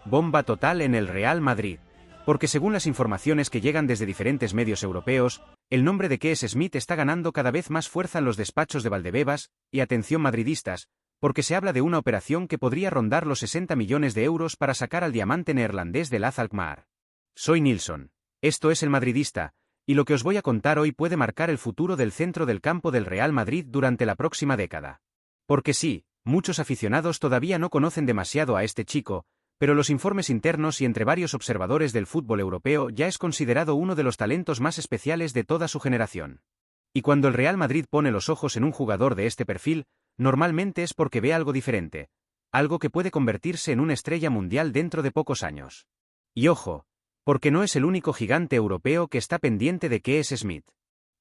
Bomba total en el Real Madrid. Porque según las informaciones que llegan desde diferentes medios europeos, el nombre de Kees Smit está ganando cada vez más fuerza en los despachos de Valdebebas, y atención madridistas, porque se habla de una operación que podría rondar los 60 millones de euros para sacar al diamante neerlandés del AZ Alkmaar. Soy Nilsson. Esto es El Madridista, y lo que os voy a contar hoy puede marcar el futuro del centro del campo del Real Madrid durante la próxima década. Porque sí, muchos aficionados todavía no conocen demasiado a este chico, pero los informes internos y entre varios observadores del fútbol europeo ya es considerado uno de los talentos más especiales de toda su generación. Y cuando el Real Madrid pone los ojos en un jugador de este perfil, normalmente es porque ve algo diferente, algo que puede convertirse en una estrella mundial dentro de pocos años. Y ojo, porque no es el único gigante europeo que está pendiente de Kees Smit.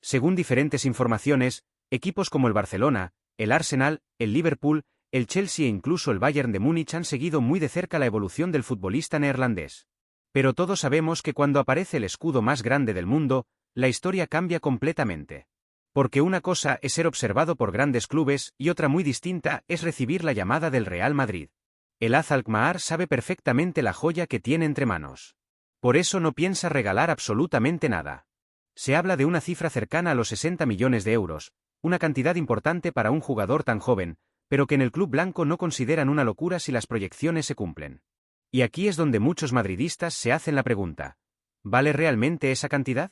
Según diferentes informaciones, equipos como el Barcelona, el Arsenal, el Liverpool, el Chelsea e incluso el Bayern de Múnich han seguido muy de cerca la evolución del futbolista neerlandés. Pero todos sabemos que cuando aparece el escudo más grande del mundo, la historia cambia completamente. Porque una cosa es ser observado por grandes clubes y otra muy distinta es recibir la llamada del Real Madrid. El AZ Alkmaar sabe perfectamente la joya que tiene entre manos. Por eso no piensa regalar absolutamente nada. Se habla de una cifra cercana a los 60 millones de euros, una cantidad importante para un jugador tan joven, pero que en el club blanco no consideran una locura si las proyecciones se cumplen. Y aquí es donde muchos madridistas se hacen la pregunta: ¿vale realmente esa cantidad?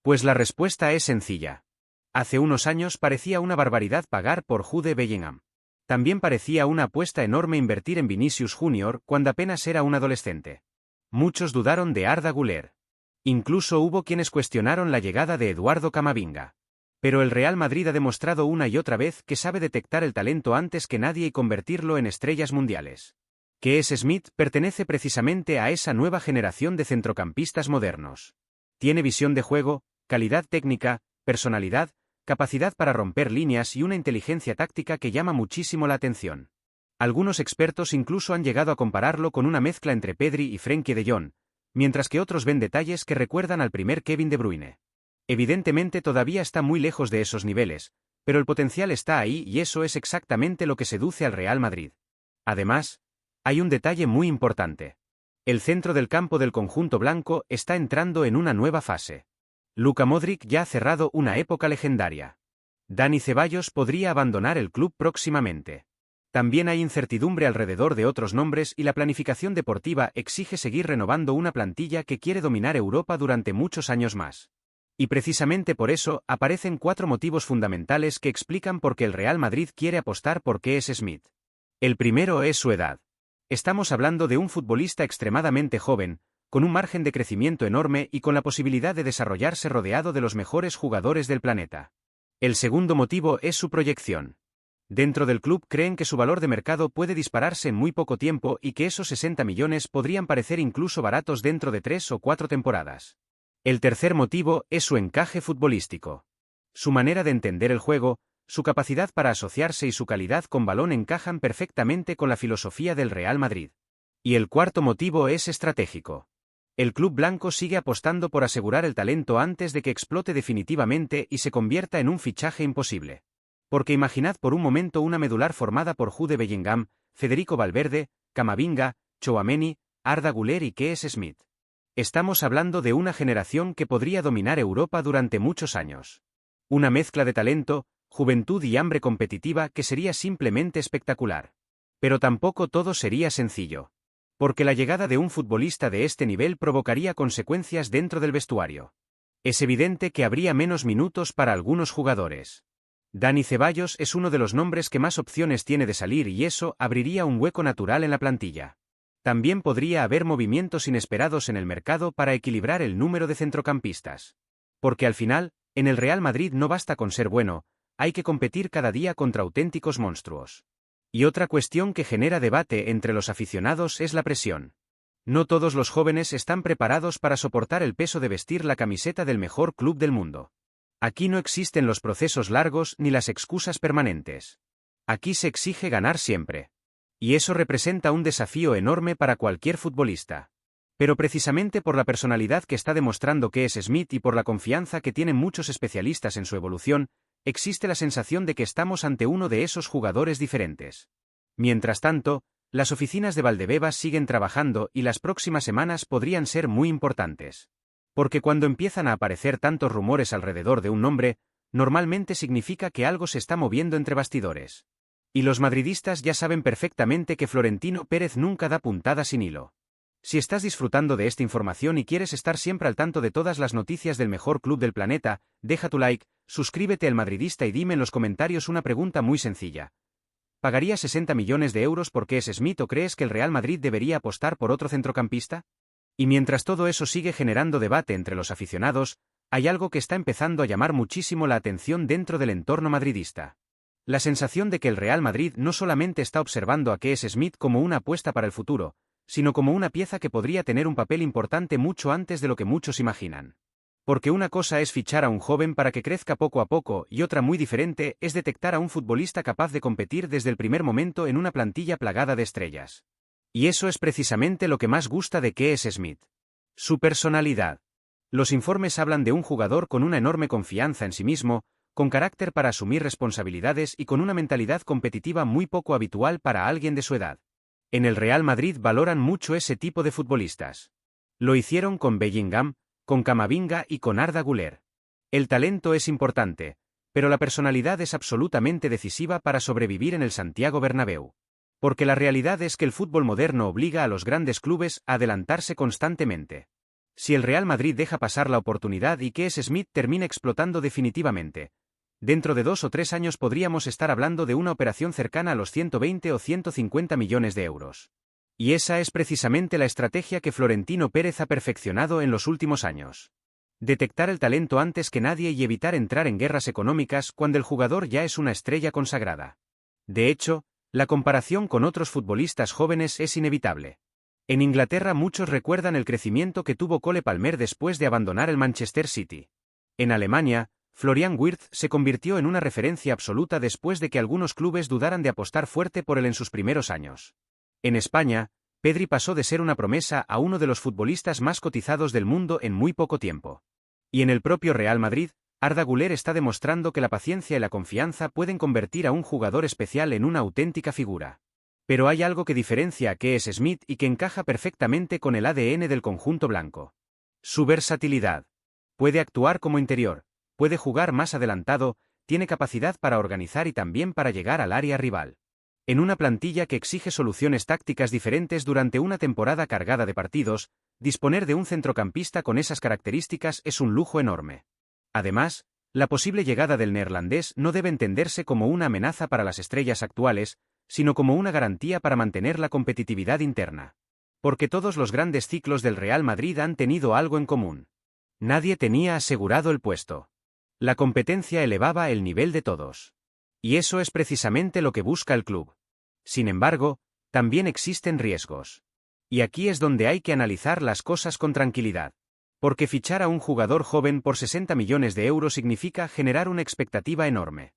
Pues la respuesta es sencilla. Hace unos años parecía una barbaridad pagar por Jude Bellingham. También parecía una apuesta enorme invertir en Vinicius Jr. cuando apenas era un adolescente. Muchos dudaron de Arda Güler. Incluso hubo quienes cuestionaron la llegada de Eduardo Camavinga. Pero el Real Madrid ha demostrado una y otra vez que sabe detectar el talento antes que nadie y convertirlo en estrellas mundiales. Kees Smit pertenece precisamente a esa nueva generación de centrocampistas modernos. Tiene visión de juego, calidad técnica, personalidad, capacidad para romper líneas y una inteligencia táctica que llama muchísimo la atención. Algunos expertos incluso han llegado a compararlo con una mezcla entre Pedri y Frenkie de Jong, mientras que otros ven detalles que recuerdan al primer Kevin De Bruyne. Evidentemente todavía está muy lejos de esos niveles, pero el potencial está ahí y eso es exactamente lo que seduce al Real Madrid. Además, hay un detalle muy importante. El centro del campo del conjunto blanco está entrando en una nueva fase. Luka Modric ya ha cerrado una época legendaria. Dani Ceballos podría abandonar el club próximamente. También hay incertidumbre alrededor de otros nombres y la planificación deportiva exige seguir renovando una plantilla que quiere dominar Europa durante muchos años más. Y precisamente por eso aparecen 4 motivos fundamentales que explican por qué el Real Madrid quiere apostar por Kees Smit. El primero es su edad. Estamos hablando de un futbolista extremadamente joven, con un margen de crecimiento enorme y con la posibilidad de desarrollarse rodeado de los mejores jugadores del planeta. El segundo motivo es su proyección. Dentro del club creen que su valor de mercado puede dispararse en muy poco tiempo y que esos 60 millones podrían parecer incluso baratos dentro de 3 o 4 temporadas. El tercer motivo es su encaje futbolístico. Su manera de entender el juego, su capacidad para asociarse y su calidad con balón encajan perfectamente con la filosofía del Real Madrid. Y el cuarto motivo es estratégico. El club blanco sigue apostando por asegurar el talento antes de que explote definitivamente y se convierta en un fichaje imposible. Porque imaginad por un momento una medular formada por Jude Bellingham, Federico Valverde, Camavinga, Tchouaméni, Arda Güler y Kees Smit. Estamos hablando de una generación que podría dominar Europa durante muchos años. Una mezcla de talento, juventud y hambre competitiva que sería simplemente espectacular. Pero tampoco todo sería sencillo. Porque la llegada de un futbolista de este nivel provocaría consecuencias dentro del vestuario. Es evidente que habría menos minutos para algunos jugadores. Dani Ceballos es uno de los nombres que más opciones tiene de salir y eso abriría un hueco natural en la plantilla. También podría haber movimientos inesperados en el mercado para equilibrar el número de centrocampistas. Porque al final, en el Real Madrid no basta con ser bueno, hay que competir cada día contra auténticos monstruos. Y otra cuestión que genera debate entre los aficionados es la presión. No todos los jóvenes están preparados para soportar el peso de vestir la camiseta del mejor club del mundo. Aquí no existen los procesos largos ni las excusas permanentes. Aquí se exige ganar siempre. Y eso representa un desafío enorme para cualquier futbolista. Pero precisamente por la personalidad que está demostrando Kees Smit y por la confianza que tienen muchos especialistas en su evolución, existe la sensación de que estamos ante uno de esos jugadores diferentes. Mientras tanto, Las oficinas de Valdebebas siguen trabajando y las próximas semanas podrían ser muy importantes. Porque cuando empiezan a aparecer tantos rumores alrededor de un nombre, normalmente significa que algo se está moviendo entre bastidores. Y los madridistas ya saben perfectamente que Florentino Pérez nunca da puntada sin hilo. Si estás disfrutando de esta información y quieres estar siempre al tanto de todas las noticias del mejor club del planeta, deja tu like, suscríbete al Madridista y dime en los comentarios una pregunta muy sencilla. ¿Pagarías 60 millones de euros por Kees Smit o crees que el Real Madrid debería apostar por otro centrocampista? Y mientras todo eso sigue generando debate entre los aficionados, hay algo que está empezando a llamar muchísimo la atención dentro del entorno madridista. La sensación de que el Real Madrid no solamente está observando a Kees Smit como una apuesta para el futuro, sino como una pieza que podría tener un papel importante mucho antes de lo que muchos imaginan. Porque una cosa es fichar a un joven para que crezca poco a poco y otra muy diferente es detectar a un futbolista capaz de competir desde el primer momento en una plantilla plagada de estrellas. Y eso es precisamente lo que más gusta de Kees Smit. Su personalidad. Los informes hablan de un jugador con una enorme confianza en sí mismo, con carácter para asumir responsabilidades y con una mentalidad competitiva muy poco habitual para alguien de su edad. En el Real Madrid valoran mucho ese tipo de futbolistas. Lo hicieron con Bellingham, con Camavinga y con Arda Güler. El talento es importante, pero la personalidad es absolutamente decisiva para sobrevivir en el Santiago Bernabéu. Porque la realidad es que el fútbol moderno obliga a los grandes clubes a adelantarse constantemente. Si el Real Madrid deja pasar la oportunidad y Kees Smit termina explotando definitivamente, dentro de 2 o 3 años podríamos estar hablando de una operación cercana a los 120 o 150 millones de euros. Y esa es precisamente la estrategia que Florentino Pérez ha perfeccionado en los últimos años. Detectar el talento antes que nadie y evitar entrar en guerras económicas cuando el jugador ya es una estrella consagrada. De hecho, la comparación con otros futbolistas jóvenes es inevitable. En Inglaterra muchos recuerdan el crecimiento que tuvo Cole Palmer después de abandonar el Manchester City. En Alemania, Florian Wirtz se convirtió en una referencia absoluta después de que algunos clubes dudaran de apostar fuerte por él en sus primeros años. En España, Pedri pasó de ser una promesa a uno de los futbolistas más cotizados del mundo en muy poco tiempo. Y en el propio Real Madrid, Arda Güler está demostrando que la paciencia y la confianza pueden convertir a un jugador especial en una auténtica figura. Pero hay algo que diferencia a Kees Smit y que encaja perfectamente con el ADN del conjunto blanco. Su versatilidad. Puede actuar como interior, puede jugar más adelantado, tiene capacidad para organizar y también para llegar al área rival. En una plantilla que exige soluciones tácticas diferentes durante una temporada cargada de partidos, disponer de un centrocampista con esas características es un lujo enorme. Además, la posible llegada del neerlandés no debe entenderse como una amenaza para las estrellas actuales, sino como una garantía para mantener la competitividad interna. Porque todos los grandes ciclos del Real Madrid han tenido algo en común. Nadie tenía asegurado el puesto. La competencia elevaba el nivel de todos. Y eso es precisamente lo que busca el club. Sin embargo, también existen riesgos. Y aquí es donde hay que analizar las cosas con tranquilidad. Porque fichar a un jugador joven por 60 millones de euros significa generar una expectativa enorme.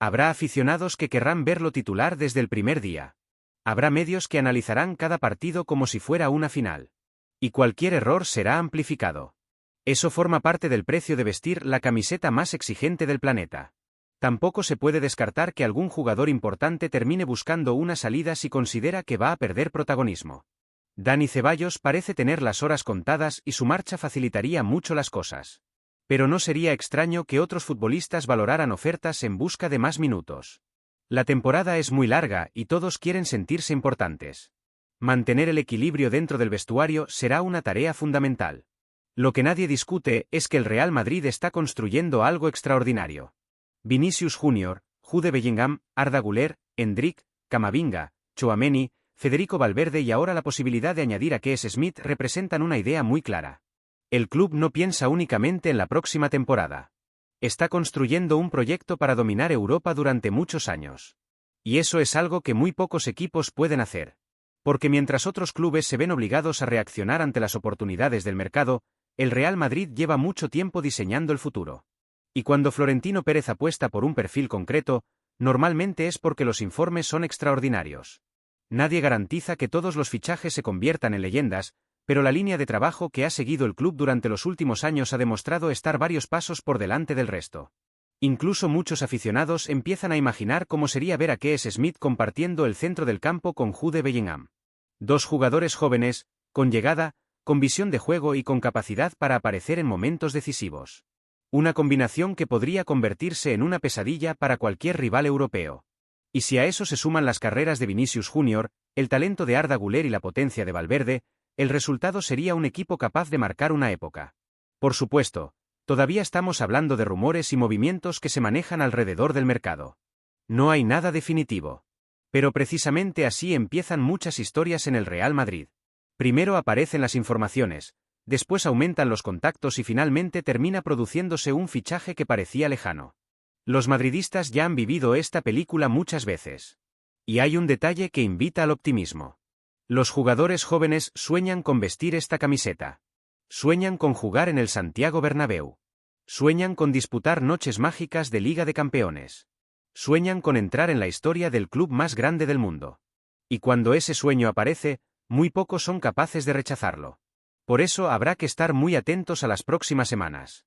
Habrá aficionados que querrán verlo titular desde el primer día. Habrá medios que analizarán cada partido como si fuera una final. Y cualquier error será amplificado. Eso forma parte del precio de vestir la camiseta más exigente del planeta. Tampoco se puede descartar que algún jugador importante termine buscando una salida si considera que va a perder protagonismo. Dani Ceballos parece tener las horas contadas y su marcha facilitaría mucho las cosas. Pero no sería extraño que otros futbolistas valoraran ofertas en busca de más minutos. La temporada es muy larga y todos quieren sentirse importantes. Mantener el equilibrio dentro del vestuario será una tarea fundamental. Lo que nadie discute es que el Real Madrid está construyendo algo extraordinario. Vinicius Junior, Jude Bellingham, Arda Güler, Endrick, Camavinga, Tchouaméni, Federico Valverde y ahora la posibilidad de añadir a Kees Smit representan una idea muy clara. El club no piensa únicamente en la próxima temporada. Está construyendo un proyecto para dominar Europa durante muchos años. Y eso es algo que muy pocos equipos pueden hacer. Porque mientras otros clubes se ven obligados a reaccionar ante las oportunidades del mercado, el Real Madrid lleva mucho tiempo diseñando el futuro. Y cuando Florentino Pérez apuesta por un perfil concreto, normalmente es porque los informes son extraordinarios. Nadie garantiza que todos los fichajes se conviertan en leyendas, pero la línea de trabajo que ha seguido el club durante los últimos años ha demostrado estar varios pasos por delante del resto. Incluso muchos aficionados empiezan a imaginar cómo sería ver a Kees Smit compartiendo el centro del campo con Jude Bellingham. Dos jugadores jóvenes, con llegada, con visión de juego y con capacidad para aparecer en momentos decisivos. Una combinación que podría convertirse en una pesadilla para cualquier rival europeo. Y si a eso se suman las carreras de Vinicius Jr., el talento de Arda Güler y la potencia de Valverde, el resultado sería un equipo capaz de marcar una época. Por supuesto, todavía estamos hablando de rumores y movimientos que se manejan alrededor del mercado. No hay nada definitivo. Pero precisamente así empiezan muchas historias en el Real Madrid. Primero aparecen las informaciones, después aumentan los contactos y finalmente termina produciéndose un fichaje que parecía lejano. Los madridistas ya han vivido esta película muchas veces. Y hay un detalle que invita al optimismo. Los jugadores jóvenes sueñan con vestir esta camiseta. Sueñan con jugar en el Santiago Bernabéu. Sueñan con disputar noches mágicas de Liga de Campeones. Sueñan con entrar en la historia del club más grande del mundo. Y cuando ese sueño aparece, muy pocos son capaces de rechazarlo. Por eso habrá que estar muy atentos a las próximas semanas.